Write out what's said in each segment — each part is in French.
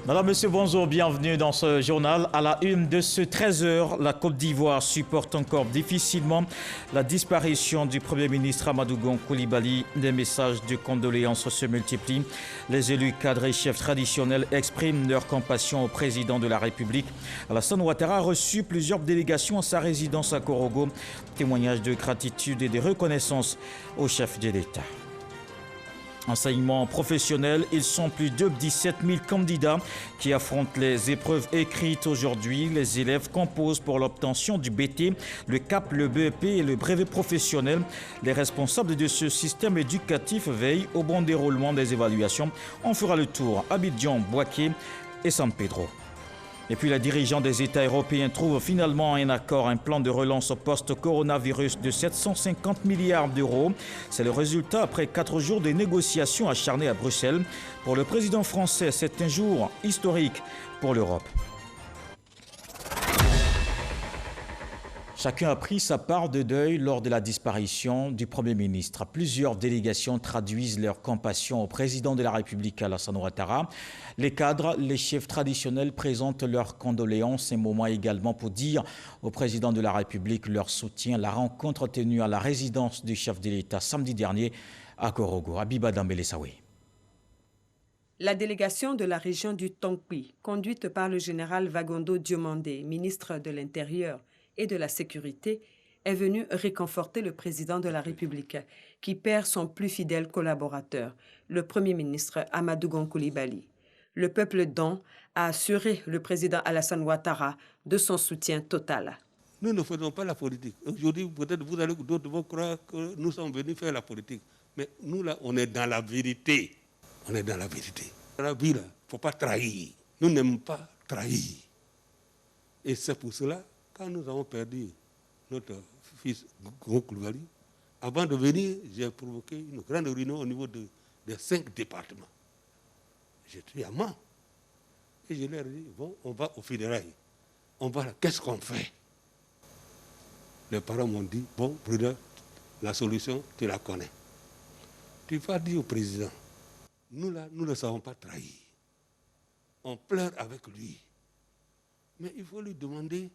Madame, Monsieur, bonjour, bienvenue dans ce journal. À la une de ce 13h, la Côte d'Ivoire supporte encore difficilement la disparition du Premier ministre Amadou Gon Coulibaly. Des messages de condoléances se multiplient. Les élus, cadres et chefs traditionnels expriment leur compassion au président de la République. Alassane Ouattara a reçu plusieurs délégations à sa résidence à Korogo. Témoignage de gratitude et de reconnaissance au chef de l'État. Enseignement professionnel, ils sont plus de 17 000 candidats qui affrontent les épreuves écrites aujourd'hui. Les élèves composent pour l'obtention du BT, le CAP, le BEP et le brevet professionnel. Les responsables de ce système éducatif veillent au bon déroulement des évaluations. On fera le tour à Abidjan, Bouaké et San Pedro. Et puis les dirigeants des États européens trouvent finalement un accord, un plan de relance post-coronavirus de 750 milliards d'euros. C'est le résultat après 4 jours de négociations acharnées à Bruxelles. Pour le président français, c'est un jour historique pour l'Europe. Chacun a pris sa part de deuil lors de la disparition du Premier ministre. Plusieurs délégations traduisent leur compassion au président de la République, Alassane Ouattara. Les cadres, les chefs traditionnels présentent leurs condoléances, un moment également pour dire au président de la République leur soutien. La rencontre tenue à la résidence du chef de l'État samedi dernier à Korogo. Abiba Dambélé-Saoui. La délégation de la région du Tonkpi, conduite par le général Vagondo Diomandé, ministre de l'Intérieur et de la Sécurité, est venue réconforter le président de la République, qui perd son plus fidèle collaborateur, le Premier ministre Amadou Gon Coulibaly. Le peuple don a assuré le président Alassane Ouattara de son soutien total. Nous ne faisons pas la politique. Aujourd'hui, peut-être vous allez d'autres vont croire que nous sommes venus faire la politique. Mais nous, là, on est dans la vérité. On est dans la vérité. Dans la vie, il ne faut pas trahir. Nous n'aimons pas trahir. Et c'est pour cela, quand nous avons perdu notre fils Gon Coulibaly, avant de venir, j'ai provoqué une grande réunion au niveau des 5 départements. J'étais à Mans. Et je leur ai dit, bon, on va au fédéral. On va là, qu'est-ce qu'on fait? Les parents m'ont dit, bon, président, la solution, tu la connais. Tu vas dire au président, nous là, nous ne savons pas trahir. On pleure avec lui. Mais il faut lui demander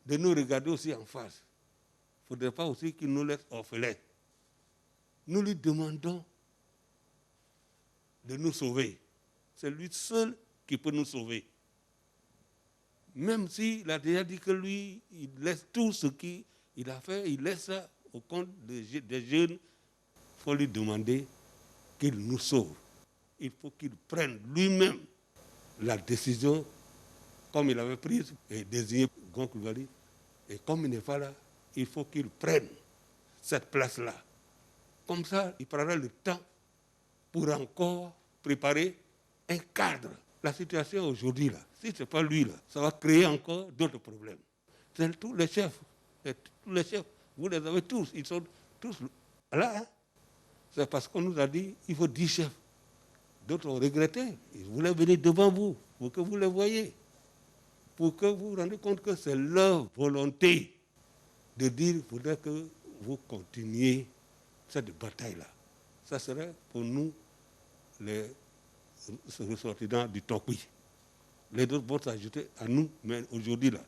de nous regarder aussi en face. Il ne faudrait pas aussi qu'il nous laisse orphelins. Nous lui demandons de nous sauver. C'est lui seul qui peut nous sauver. Même s'il a déjà dit que lui, il laisse tout ce qu'il a fait, il laisse ça au compte des jeunes, il faut lui demander qu'il nous sauve. Il faut qu'il prenne lui-même la décision comme il avait prise et désigné Gon Coulibaly. Et comme il n'est pas là, il faut qu'il prenne cette place-là. Comme ça, il prendra le temps pour encore préparer un cadre. La situation aujourd'hui, là, si ce n'est pas lui, là, ça va créer encore d'autres problèmes. C'est tous les chefs, vous les avez tous, ils sont tous là. Hein? C'est parce qu'on nous a dit qu'il faut 10 chefs. D'autres ont regretté. Ils voulaient venir devant vous pour que vous les voyez. Pour que vous vous rendiez compte que c'est leur volonté de dire qu'il faudrait que vous continuiez cette bataille-là. Ça serait pour nous les ressortissants du Tonkpi. Les autres vont s'ajouter à nous, mais aujourd'hui, là,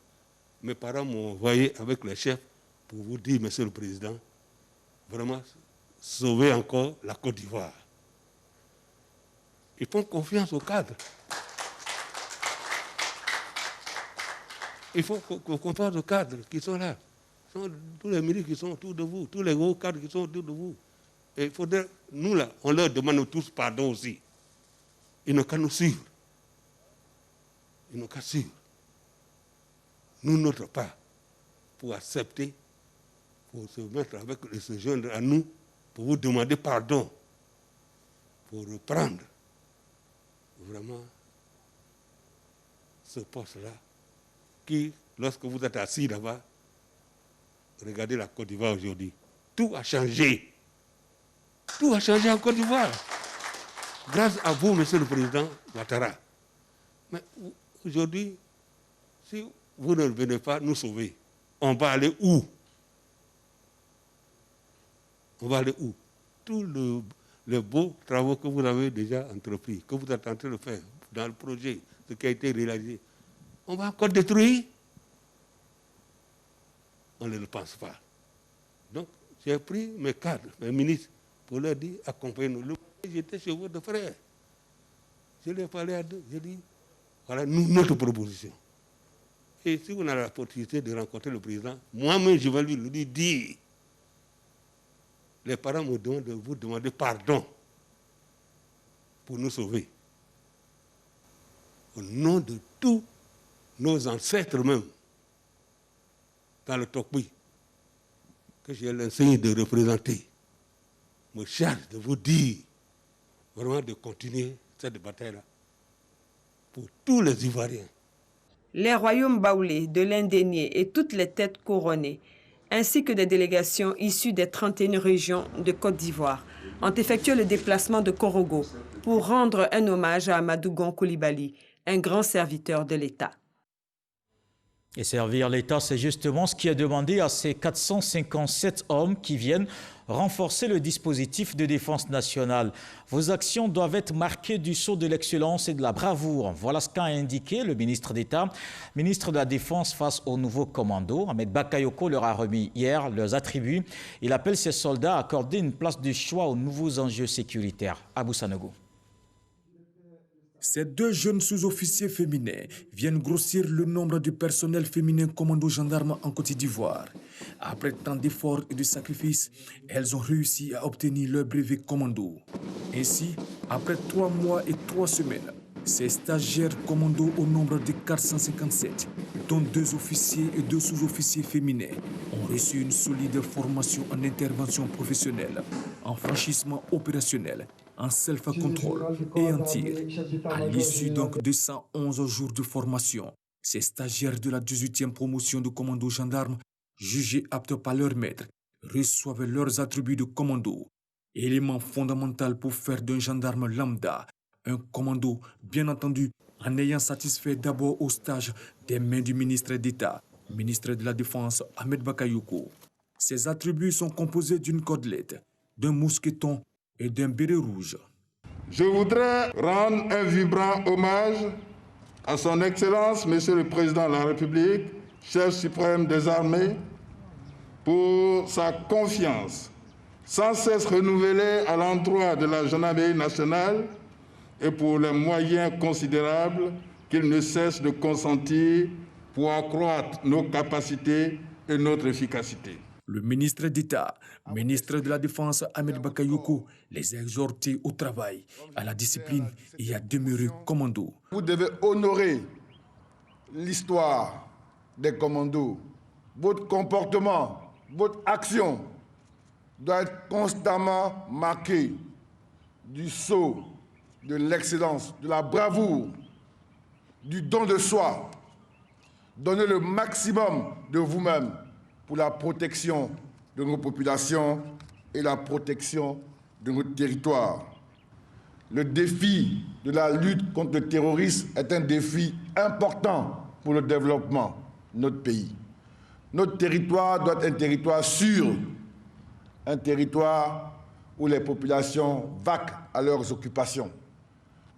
mes parents m'ont envoyé avec les chefs pour vous dire, Monsieur le Président, vraiment, sauver encore la Côte d'Ivoire. Ils font confiance au cadre. Il faut qu'on fasse aux cadres qui sont là. Ce sont tous les ministres qui sont autour de vous, tous les hauts cadres qui sont autour de vous. Et il faudrait, nous là, on leur demande tous pardon aussi. Ils n'ont qu'à nous suivre. Ils n'ont qu'à suivre. Nous, notre part, pour accepter, pour se mettre avec ce jeune à nous, pour vous demander pardon, pour reprendre vraiment ce poste-là, qui, lorsque vous êtes assis là-bas, regardez la Côte d'Ivoire aujourd'hui. Tout a changé. Tout a changé en Côte d'Ivoire. Grâce à vous, Monsieur le Président Ouattara. Mais aujourd'hui, si vous ne venez pas nous sauver, on va aller où? On va aller où? Tous les beaux travaux que vous avez déjà entrepris, que vous êtes en train de faire, dans le projet, ce qui a été réalisé, on va encore détruire. On ne le pense pas. Donc, j'ai pris mes cadres, mes ministres, pour leur dire, accompagnez-nous. J'étais chez votre frère. Je lui ai parlé à deux. J'ai dit, voilà notre proposition. Et si vous avez la possibilité de rencontrer le président, moi-même, je vais lui dire. Les parents me demandent de vous demander pardon pour nous sauver. Au nom de tous nos ancêtres même, dans le Tokwi, que j'ai l'insigne de représenter, me charge de vous dire vraiment de continuer cette bataille-là pour tous les Ivoiriens. Les royaumes baoulés de l'Indénié et toutes les têtes couronnées, ainsi que des délégations issues des 31 régions de Côte d'Ivoire, ont effectué le déplacement de Korogo pour rendre un hommage à Amadou Gon Coulibaly, un grand serviteur de l'État. Et servir l'État, c'est justement ce qui est demandé à ces 457 hommes qui viennent renforcer le dispositif de défense nationale. Vos actions doivent être marquées du sceau de l'excellence et de la bravoure. Voilà ce qu'a indiqué le ministre d'État, ministre de la Défense face aux nouveaux commandos. Ahmed Bakayoko leur a remis hier leurs attributs. Il appelle ses soldats à accorder une place de choix aux nouveaux enjeux sécuritaires. Abou Sanogo. Ces deux jeunes sous-officiers féminins viennent grossir le nombre de personnel féminin commando gendarme en Côte d'Ivoire. Après tant d'efforts et de sacrifices, elles ont réussi à obtenir leur brevet commando. Ainsi, après 3 mois et 3 semaines, ces stagiaires commando au nombre de 457, dont 2 officiers et 2 sous-officiers féminins, ont reçu une solide formation en intervention professionnelle, en franchissement opérationnel, en self-control et en tir. À l'issue donc de 111 jours de formation, ces stagiaires de la 18e promotion de commando gendarme, jugés aptes par leur maître, reçoivent leurs attributs de commando, élément fondamental pour faire d'un gendarme lambda un commando, bien entendu, en ayant satisfait d'abord au stage des mains du ministre d'État, ministre de la Défense Ahmed Bakayoko. Ces attributs sont composés d'une cordelette, d'un mousqueton et d'un béret rouge. Je voudrais rendre un vibrant hommage à son Excellence, Monsieur le Président de la République, chef suprême des armées, pour sa confiance sans cesse renouvelée à l'endroit de la gendarmerie nationale et pour les moyens considérables qu'il ne cesse de consentir pour accroître nos capacités et notre efficacité. Le ministre d'État, ministre de la Défense Ahmed Bakayoko, les a exhortés au travail, à la discipline et à demeurer commando. Vous devez honorer l'histoire des commandos. Votre comportement, votre action doit être constamment marqué du sceau de l'excellence, de la bravoure, du don de soi. Donnez le maximum de vous-même pour la protection de nos populations et la protection de notre territoire. Le défi de la lutte contre le terrorisme est un défi important pour le développement de notre pays. Notre territoire doit être un territoire sûr, un territoire où les populations vaquent à leurs occupations.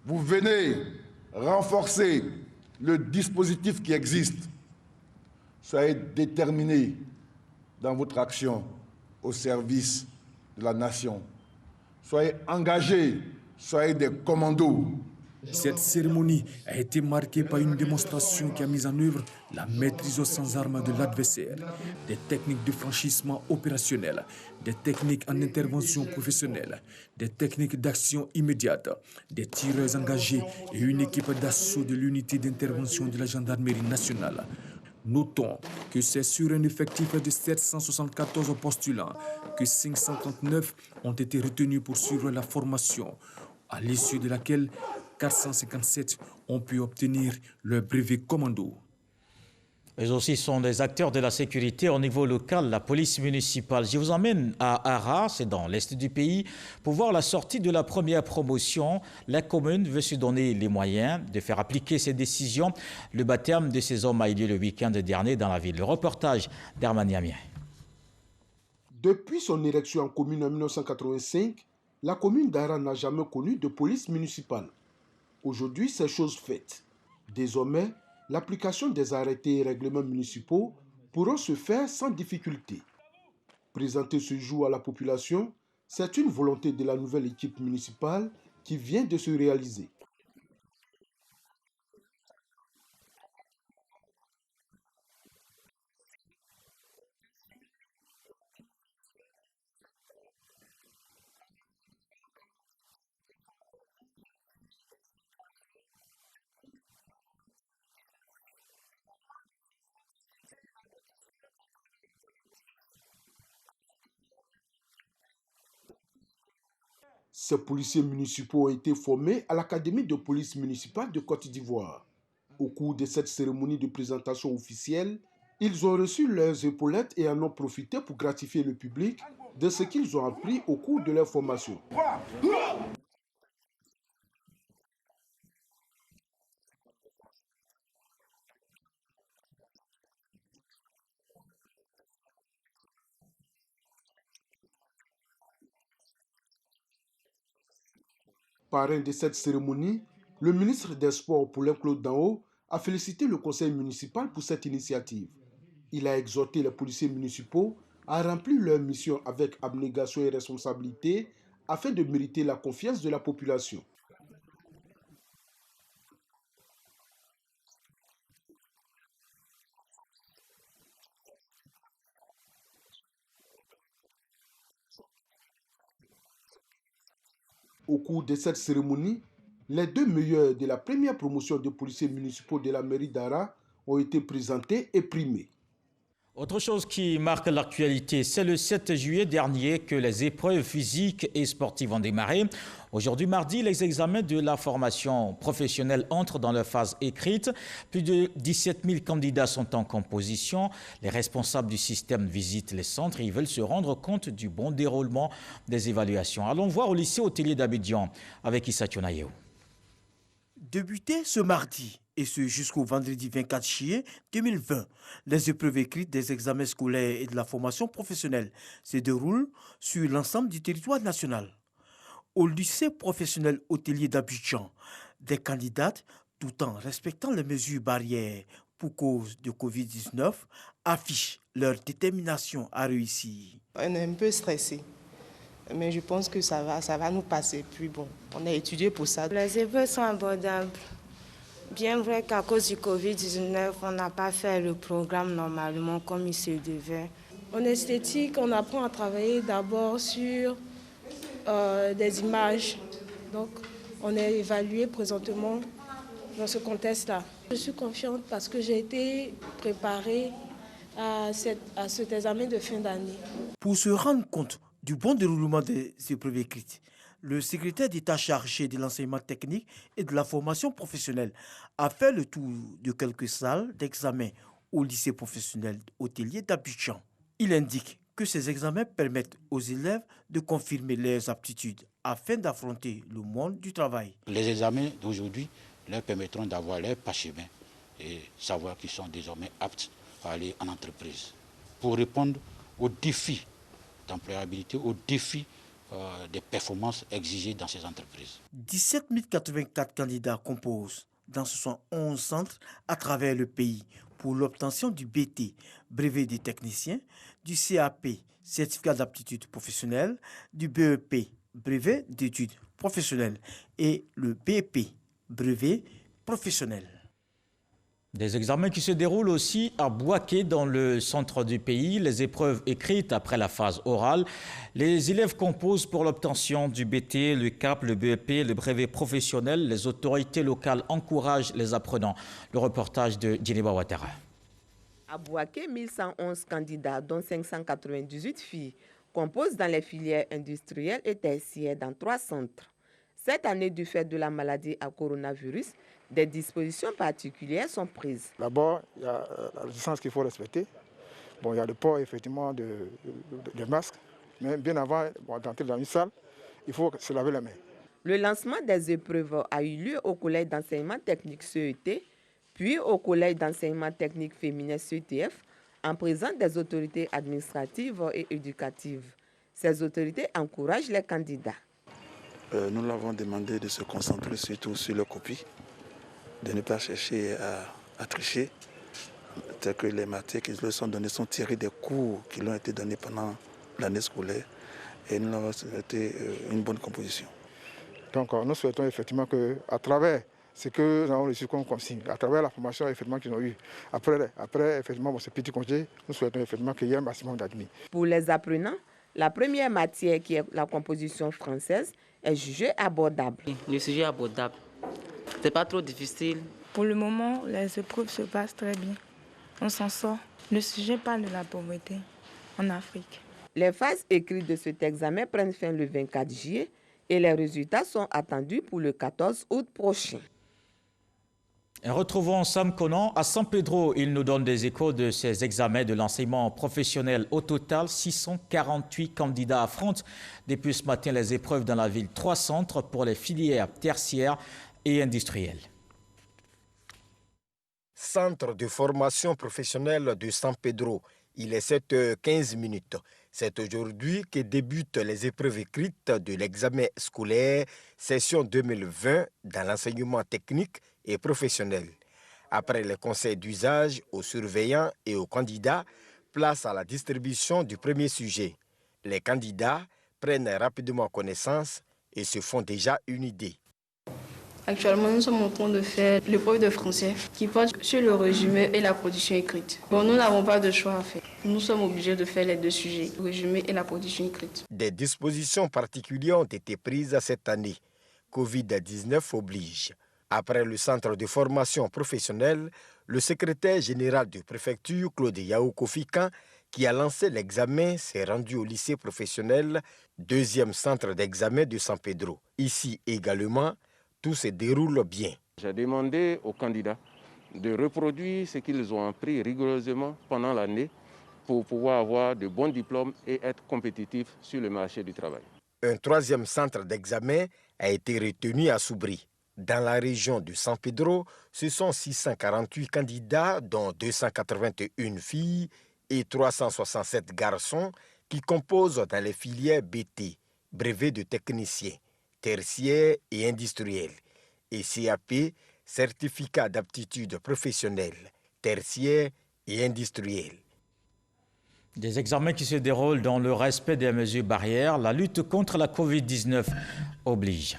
Vous venez renforcer le dispositif qui existe. Soyez déterminés dans votre action au service de la nation. Soyez engagés, soyez des commandos. Cette cérémonie a été marquée par une démonstration qui a mis en œuvre la maîtrise sans armes de l'adversaire, des techniques de franchissement opérationnel, des techniques en intervention professionnelle, des techniques d'action immédiate, des tireurs engagés et une équipe d'assaut de l'unité d'intervention de la gendarmerie nationale. Notons que c'est sur un effectif de 774 postulants que 539 ont été retenus pour suivre la formation, à l'issue de laquelle 457 ont pu obtenir leur brevet commando. Eux aussi sont des acteurs de la sécurité au niveau local, la police municipale. Je vous emmène à Ara, c'est dans l'est du pays, pour voir la sortie de la première promotion. La commune veut se donner les moyens de faire appliquer ses décisions. Le baptême de ces hommes a eu lieu le week-end dernier dans la ville. Le reportage d'Herman Yamien. Depuis son élection en commune en 1985, la commune d'Ara n'a jamais connu de police municipale. Aujourd'hui, c'est chose faite. Désormais, l'application des arrêtés et règlements municipaux pourront se faire sans difficulté. Présenter ce jour à la population, c'est une volonté de la nouvelle équipe municipale qui vient de se réaliser. Ces policiers municipaux ont été formés à l'Académie de police municipale de Côte d'Ivoire. Au cours de cette cérémonie de présentation officielle, ils ont reçu leurs épaulettes et en ont profité pour gratifier le public de ce qu'ils ont appris au cours de leur formation. Parrain de cette cérémonie, le ministre des Sports, Paulin Claude Danho, a félicité le conseil municipal pour cette initiative. Il a exhorté les policiers municipaux à remplir leur mission avec abnégation et responsabilité afin de mériter la confiance de la population. Au cours de cette cérémonie, les 2 meilleurs de la première promotion de policiers municipaux de la mairie d'Ara ont été présentés et primés. Autre chose qui marque l'actualité, c'est le 7 juillet dernier que les épreuves physiques et sportives ont démarré. Aujourd'hui, mardi, les examens de la formation professionnelle entrent dans leur phase écrite. Plus de 17 000 candidats sont en composition. Les responsables du système visitent les centres et ils veulent se rendre compte du bon déroulement des évaluations. Allons voir au lycée hôtelier d'Abidjan avec Issa Tionayew. Débuté ce mardi et ce jusqu'au vendredi 24 juillet 2020, les épreuves écrites des examens scolaires et de la formation professionnelle se déroulent sur l'ensemble du territoire national. Au lycée professionnel hôtelier d'Abidjan, des candidates, tout en respectant les mesures barrières pour cause de Covid-19, affichent leur détermination à réussir. On est un peu stressé. Mais je pense que ça va nous passer. Puis bon, on a étudié pour ça. Les épreuves sont abordables. Bien vrai qu'à cause du Covid-19, on n'a pas fait le programme normalement comme il se devait. En esthétique, on apprend à travailler d'abord sur des images. Donc, on est évalué présentement dans ce contexte-là. Je suis confiante parce que j'ai été préparée à cet examen de fin d'année. Pour se rendre compte du bon déroulement des épreuves écrites, le secrétaire d'État chargé de l'enseignement technique et de la formation professionnelle a fait le tour de quelques salles d'examen au lycée professionnel hôtelier d'Abidjan. Il indique que ces examens permettent aux élèves de confirmer leurs aptitudes afin d'affronter le monde du travail. Les examens d'aujourd'hui leur permettront d'avoir leur parchemin et savoir qu'ils sont désormais aptes à aller en entreprise pour répondre aux défis d'employabilité, aux défis des performances exigées dans ces entreprises. 17 084 candidats composent dans 71 centres à travers le pays pour l'obtention du BT, brevet des techniciens, du CAP, certificat d'aptitude professionnelle, du BEP, brevet d'études professionnelles et le BP, brevet professionnel. Des examens qui se déroulent aussi à Bouaké, dans le centre du pays. Les épreuves écrites après la phase orale. Les élèves composent pour l'obtention du BT, le CAP, le BEP, le brevet professionnel. Les autorités locales encouragent les apprenants. Le reportage de Djeneba Ouattara. À Bouaké, 1111 candidats, dont 598 filles, composent dans les filières industrielles et tertiaires dans 3 centres. Cette année, du fait de la maladie à coronavirus, des dispositions particulières sont prises. D'abord, il y a la distance qu'il faut respecter. Bon, il y a le port effectivement de masques, mais bien avant d'entrer dans une salle, il faut se laver les mains. Le lancement des épreuves a eu lieu au collège d'enseignement technique CET, puis au collège d'enseignement technique féminin CETF, en présence des autorités administratives et éducatives. Ces autorités encouragent les candidats. Nous l'avons demandé de se concentrer surtout sur les copies, de ne pas chercher à tricher, tel que les matières qui leur sont données sont tirées des cours qui leur ont été donnés pendant l'année scolaire. Et nous avons souhaité une bonne composition. Donc nous souhaitons effectivement qu'à travers ce que nous avons reçu comme consigne, à travers la formation effectivement qu'ils ont eue, après effectivement ce petit congé, nous souhaitons effectivement qu'il y ait un maximum d'admis. Pour les apprenants, la première matière qui est la composition française est jugée abordable. Le sujet est abordable. C'est pas trop difficile. Pour le moment, les épreuves se passent très bien. On s'en sort. Le sujet parle de la pauvreté en Afrique. Les phases écrites de cet examen prennent fin le 24 juillet et les résultats sont attendus pour le 14 août prochain. Et retrouvons Sam Conan à San Pedro. Il nous donne des échos de ces examens de l'enseignement professionnel. Au total, 648 candidats affrontent depuis ce matin les épreuves dans la ville. 3 centres pour les filières tertiaires et industrielles. Centre de formation professionnelle de San Pedro. Il est 7h15. C'est aujourd'hui que débutent les épreuves écrites de l'examen scolaire session 2020 dans l'enseignement technique et professionnel. Après les conseils d'usage aux surveillants et aux candidats, place à la distribution du premier sujet. Les candidats prennent rapidement connaissance et se font déjà une idée. Actuellement, nous sommes en train de faire l'épreuve de français qui porte sur le résumé et la production écrite. Bon, nous n'avons pas de choix à faire. Nous sommes obligés de faire les 2 sujets, le résumé et la production écrite. Des dispositions particulières ont été prises cette année. Covid-19 oblige. Après le centre de formation professionnelle, le secrétaire général de préfecture, Claude Yaoukofikan, qui a lancé l'examen, s'est rendu au lycée professionnel, 2e centre d'examen de San Pedro. Ici également, tout se déroule bien. J'ai demandé aux candidats de reproduire ce qu'ils ont appris rigoureusement pendant l'année pour pouvoir avoir de bons diplômes et être compétitifs sur le marché du travail. Un 3e centre d'examen a été retenu à Soubri. Dans la région de San Pedro, ce sont 648 candidats, dont 281 filles et 367 garçons qui composent dans les filières BT, brevet de technicien, tertiaire et industriel, et CAP, certificat d'aptitude professionnelle, tertiaire et industriel. Des examens qui se déroulent dans le respect des mesures barrières. La lutte contre la Covid-19 oblige.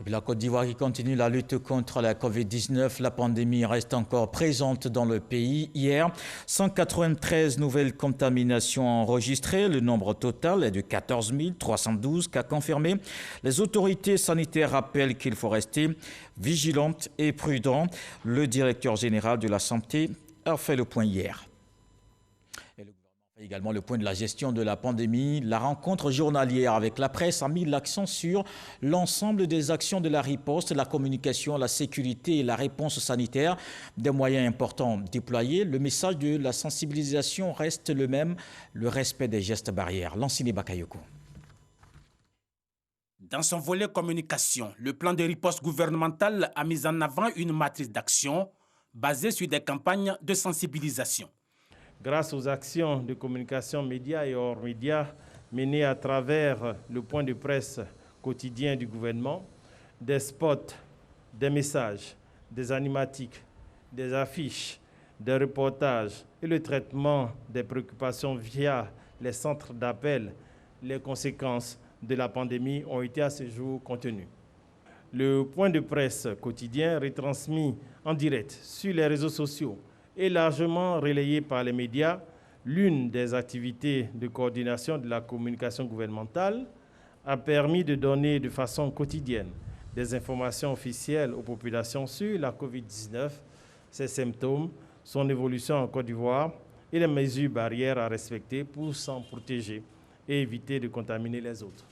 La Côte d'Ivoire qui continue la lutte contre la Covid-19. La pandémie reste encore présente dans le pays. Hier, 193 nouvelles contaminations enregistrées. Le nombre total est de 14 312 cas confirmés. Les autorités sanitaires rappellent qu'il faut rester vigilantes et prudents. Le directeur général de la santé a fait le point hier. Également le point de la gestion de la pandémie. La rencontre journalière avec la presse a mis l'accent sur l'ensemble des actions de la riposte, la communication, la sécurité et la réponse sanitaire. Des moyens importants déployés. Le message de la sensibilisation reste le même, le respect des gestes barrières. Lansini Bakayoko. Dans son volet communication, le plan de riposte gouvernemental a mis en avant une matrice d'action basée sur des campagnes de sensibilisation. Grâce aux actions de communication médias et hors médias menées à travers le point de presse quotidien du gouvernement, des spots, des messages, des animatiques, des affiches, des reportages et le traitement des préoccupations via les centres d'appel, les conséquences de la pandémie ont été à ce jour contenues. Le point de presse quotidien retransmis en direct sur les réseaux sociaux et largement relayé par les médias, l'une des activités de coordination de la communication gouvernementale a permis de donner de façon quotidienne des informations officielles aux populations sur la Covid-19, ses symptômes, son évolution en Côte d'Ivoire et les mesures barrières à respecter pour s'en protéger et éviter de contaminer les autres.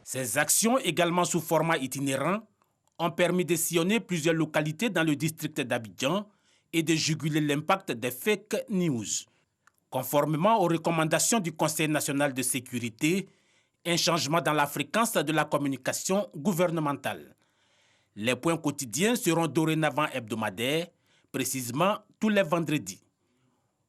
Ces actions, également sous format itinérant, ont permis de sillonner plusieurs localités dans le district d'Abidjan et de juguler l'impact des fake news. Conformément aux recommandations du Conseil national de sécurité, un changement dans la fréquence de la communication gouvernementale. Les points quotidiens seront dorénavant hebdomadaires, précisément tous les vendredis.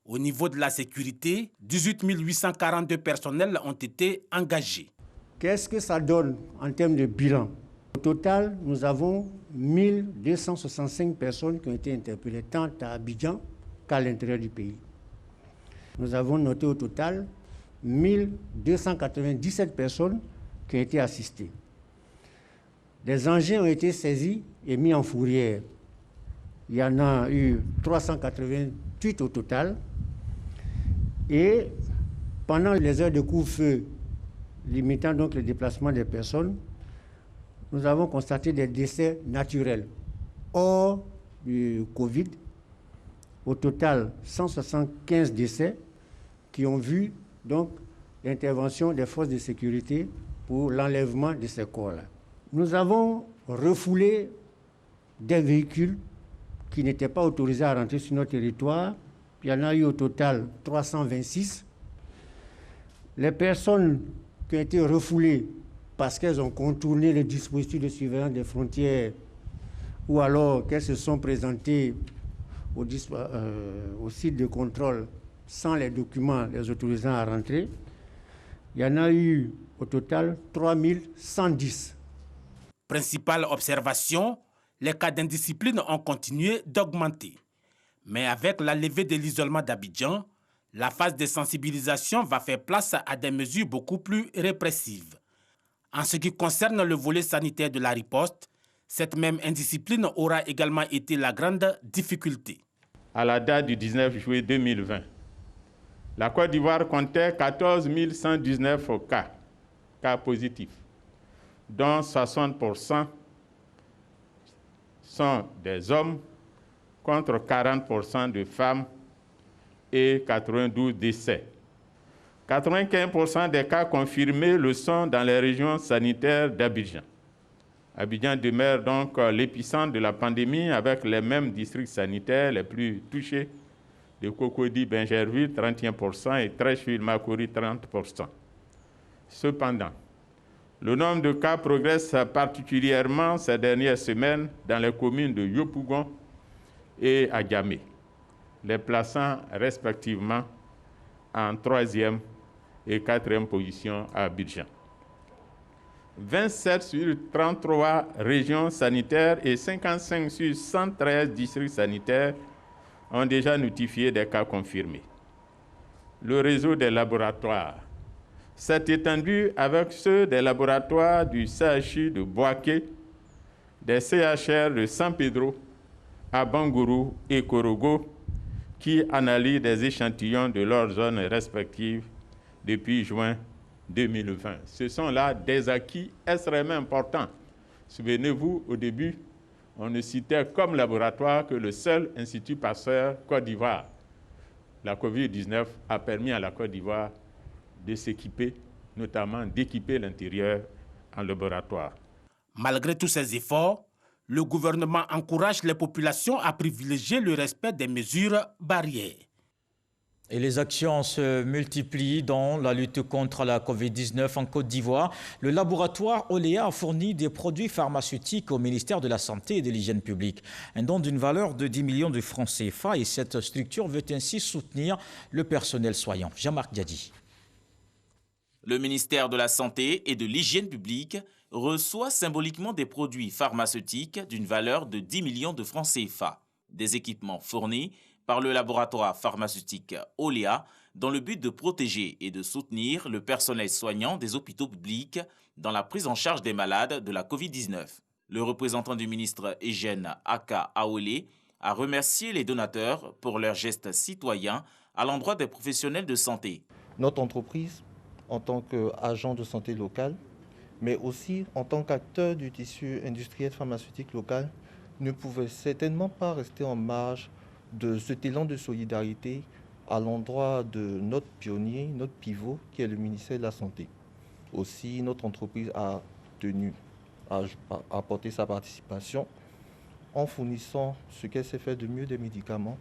Au niveau de la sécurité, 18 842 personnels ont été engagés. Qu'est-ce que ça donne en termes de bilan? Au total, nous avons 1265 personnes qui ont été interpellées tant à Abidjan qu'à l'intérieur du pays. Nous avons noté au total 1297 personnes qui ont été assistées. Des engins ont été saisis et mis en fourrière. Il y en a eu 388 au total. Et pendant les heures de couvre-feu limitant donc le déplacement des personnes, nous avons constaté des décès naturels. Hors du Covid, au total 175 décès qui ont vu donc l'intervention des forces de sécurité pour l'enlèvement de ces corps-là. Nous avons refoulé des véhicules qui n'étaient pas autorisés à rentrer sur notre territoire. Il y en a eu au total 326. Les personnes qui ont été refoulées parce qu'elles ont contourné les dispositifs de surveillance des frontières ou alors qu'elles se sont présentées au site de contrôle sans les documents les autorisant à rentrer, il y en a eu au total 3110. Principale observation, les cas d'indiscipline ont continué d'augmenter. Mais avec la levée de l'isolement d'Abidjan, la phase de sensibilisation va faire place à des mesures beaucoup plus répressives. En ce qui concerne le volet sanitaire de la riposte, cette même indiscipline aura également été la grande difficulté. À la date du 19 juillet 2020, la Côte d'Ivoire comptait 14 119 cas positifs, dont 60% sont des hommes contre 40% de femmes et 92 décès. 95% des cas confirmés le sont dans les régions sanitaires d'Abidjan. Abidjan demeure donc l'épicentre de la pandémie avec les mêmes districts sanitaires les plus touchés, de Cocody, Bingerville, 31% et Trècheville-Makori, 30%. Cependant, le nombre de cas progresse particulièrement ces dernières semaines dans les communes de Yopougon et Adjamé, les plaçant respectivement en 3e et 4e position à Abidjan. 27 sur 33 régions sanitaires et 55 sur 113 districts sanitaires ont déjà notifié des cas confirmés. Le réseau des laboratoires s'est étendu avec ceux des laboratoires du CHU de Boaké, des CHR de San Pedro, à Bangourou et Korogo, qui analysent des échantillons de leurs zones respectives depuis juin 2020. Ce sont là des acquis extrêmement importants. Souvenez-vous, au début, on ne citait comme laboratoire que le seul Institut Pasteur Côte d'Ivoire. La COVID-19 a permis à la Côte d'Ivoire de s'équiper, notamment d'équiper l'intérieur en laboratoire. Malgré tous ces efforts, le gouvernement encourage les populations à privilégier le respect des mesures barrières. Et les actions se multiplient dans la lutte contre la COVID-19 en Côte d'Ivoire. Le laboratoire Oléa a fourni des produits pharmaceutiques au ministère de la Santé et de l'Hygiène publique. Un don d'une valeur de 10 millions de francs CFA et cette structure veut ainsi soutenir le personnel soignant. Jean-Marc Diadi. Le ministère de la Santé et de l'Hygiène publique reçoit symboliquement des produits pharmaceutiques d'une valeur de 10 millions de francs CFA. Des équipements fournis par le laboratoire pharmaceutique Oléa dans le but de protéger et de soutenir le personnel soignant des hôpitaux publics dans la prise en charge des malades de la COVID-19. Le représentant du ministre Eugène Aka Aolé a remercié les donateurs pour leurs gestes citoyens à l'endroit des professionnels de santé. Notre entreprise, en tant qu'agent de santé local, mais aussi en tant qu'acteur du tissu industriel pharmaceutique local, ne pouvait certainement pas rester en marge de cet élan de solidarité à l'endroit de notre pionnier, notre pivot, qui est le ministère de la Santé. Aussi, notre entreprise a tenu à apporter sa participation en fournissant ce qu'elle sait faire de mieux, des médicaments,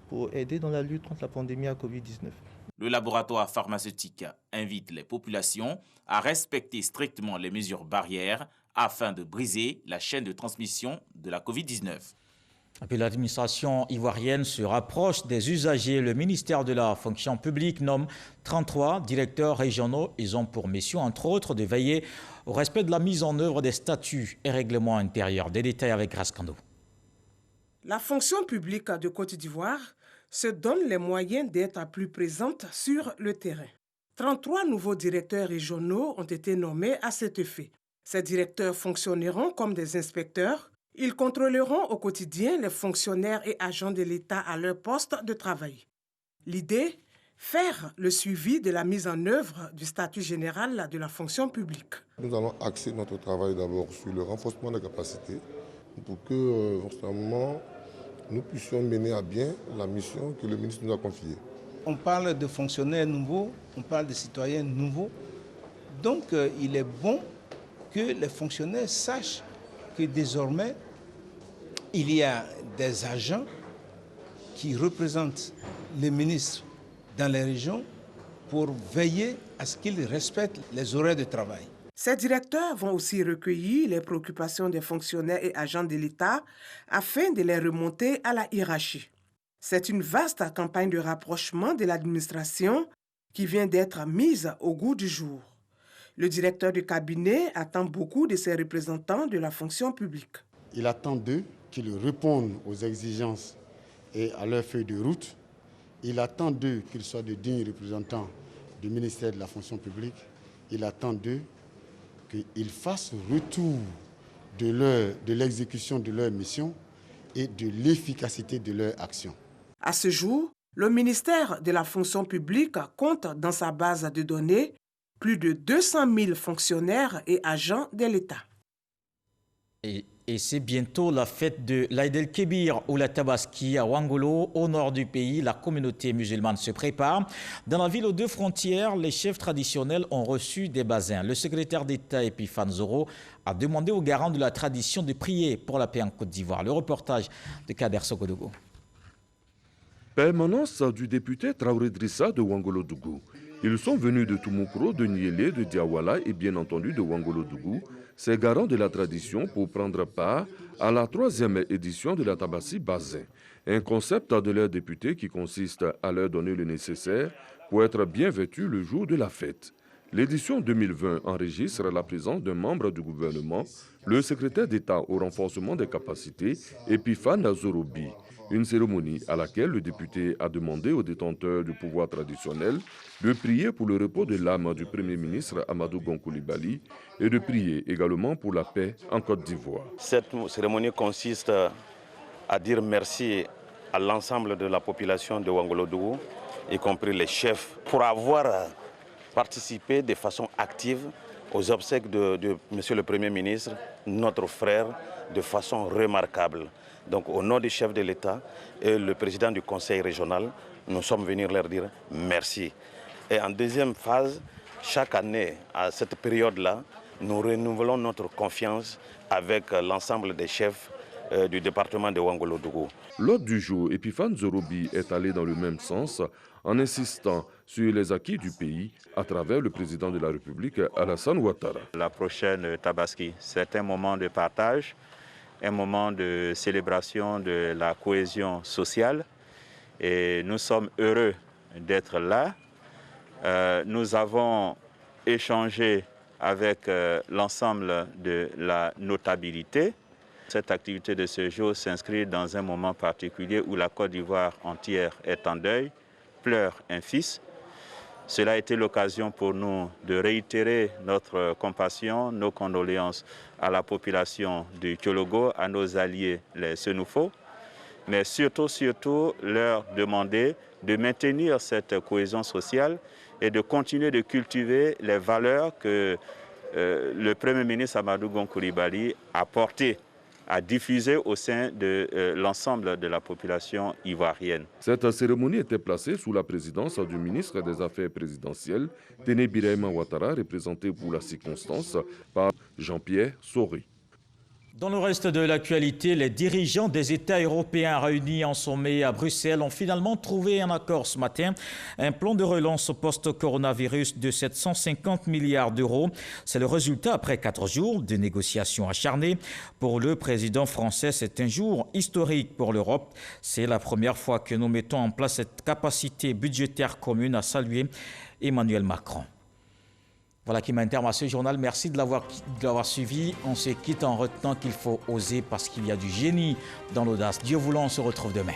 pour aider dans la lutte contre la pandémie à Covid-19. Le laboratoire pharmaceutique invite les populations à respecter strictement les mesures barrières afin de briser la chaîne de transmission de la Covid-19. Et puis l'administration ivoirienne se rapproche des usagers. Le ministère de la fonction publique nomme 33 directeurs régionaux. Ils ont pour mission, entre autres, de veiller au respect de la mise en œuvre des statuts et règlements intérieurs. Des détails avec Graskando. La fonction publique de Côte d'Ivoire se donne les moyens d'être plus présente sur le terrain. 33 nouveaux directeurs régionaux ont été nommés à cet effet. Ces directeurs fonctionneront comme des inspecteurs. Ils contrôleront au quotidien les fonctionnaires et agents de l'État à leur poste de travail. L'idée, faire le suivi de la mise en œuvre du statut général de la fonction publique. Nous allons axer notre travail d'abord sur le renforcement des capacités pour que, constamment, nous puissions mener à bien la mission que le ministre nous a confiée. On parle de fonctionnaires nouveaux, on parle de citoyens nouveaux. Donc, il est bon que les fonctionnaires sachent que désormais, il y a des agents qui représentent les ministres dans les régions pour veiller à ce qu'ils respectent les horaires de travail. Ces directeurs vont aussi recueillir les préoccupations des fonctionnaires et agents de l'État afin de les remonter à la hiérarchie. C'est une vaste campagne de rapprochement de l'administration qui vient d'être mise au goût du jour. Le directeur du cabinet attend beaucoup de ses représentants de la fonction publique. Il attend d'eux qu'ils répondent aux exigences et à leur feuille de route. Il attend d'eux qu'ils soient de dignes représentants du ministère de la fonction publique. Il attend d'eux qu'ils fassent retour de l'exécution de leur mission et de l'efficacité de leur action. À ce jour, le ministère de la fonction publique compte dans sa base de données plus de 200 000 fonctionnaires et agents de l'État. Et c'est bientôt la fête de l'Aïd el-Kébir ou la Tabaski à Ouangolo, au nord du pays. La communauté musulmane se prépare. Dans la ville aux deux frontières, les chefs traditionnels ont reçu des basins. Le secrétaire d'État Epiphane Zoro a demandé aux garants de la tradition de prier pour la paix en Côte d'Ivoire. Le reportage de Kader Sokodogo. Permanence du député Traoré Drissa de Ouangolo-Dougou. Ils sont venus de Toumoukro, de Niélé, de Diawala et bien entendu de Ouangolo-Dougou, ces garants de la tradition pour prendre part à la 3e édition de la Tabaski Bazin, un concept de leur député qui consiste à leur donner le nécessaire pour être bien vêtus le jour de la fête. L'édition 2020 enregistre la présence d'un membre du gouvernement, le secrétaire d'État au renforcement des capacités, Epiphane Zorobi. Une cérémonie à laquelle le député a demandé aux détenteurs du pouvoir traditionnel de prier pour le repos de l'âme du Premier ministre Amadou Gon Coulibaly et de prier également pour la paix en Côte d'Ivoire. Cette cérémonie consiste à dire merci à l'ensemble de la population de Ouangolo-Dougou, y compris les chefs, pour avoir participé de façon active aux obsèques de Monsieur le Premier ministre, notre frère, de façon remarquable. Donc au nom du chef de l'État et le président du conseil régional, nous sommes venus leur dire merci. Et en deuxième phase, chaque année, à cette période-là, nous renouvelons notre confiance avec l'ensemble des chefs du département de Ouangolo-Dougou. L'ordre du jour, Epiphane Zorobi est allé dans le même sens en insistant sur les acquis du pays à travers le président de la République, Alassane Ouattara. La prochaine Tabaski, c'est un moment de partage, un moment de célébration de la cohésion sociale et nous sommes heureux d'être là. Nous avons échangé avec l'ensemble de la notabilité. Cette activité de ce jour s'inscrit dans un moment particulier où la Côte d'Ivoire entière est en deuil, pleure un fils. Cela a été l'occasion pour nous de réitérer notre compassion, nos condoléances à la population du Tchologo, à nos alliés les Senoufo, mais surtout leur demander de maintenir cette cohésion sociale et de continuer de cultiver les valeurs que le Premier ministre Amadou Gon Coulibaly a portées, à diffuser au sein de l'ensemble de la population ivoirienne. Cette cérémonie était placée sous la présidence du ministre des Affaires présidentielles, Téné Birahima Ouattara, représenté pour la circonstance par Jean-Pierre Soré. Dans le reste de l'actualité, les dirigeants des États européens réunis en sommet à Bruxelles ont finalement trouvé un accord ce matin. Un plan de relance post-coronavirus de 750 milliards d'euros. C'est le résultat après 4 jours de négociations acharnées. Pour le président français, c'est un jour historique pour l'Europe. C'est la première fois que nous mettons en place cette capacité budgétaire commune, a salué Emmanuel Macron. Voilà qui met un terme à ce journal. Merci de l'avoir suivi. On se quitte en retenant qu'il faut oser parce qu'il y a du génie dans l'audace. Dieu voulant, on se retrouve demain.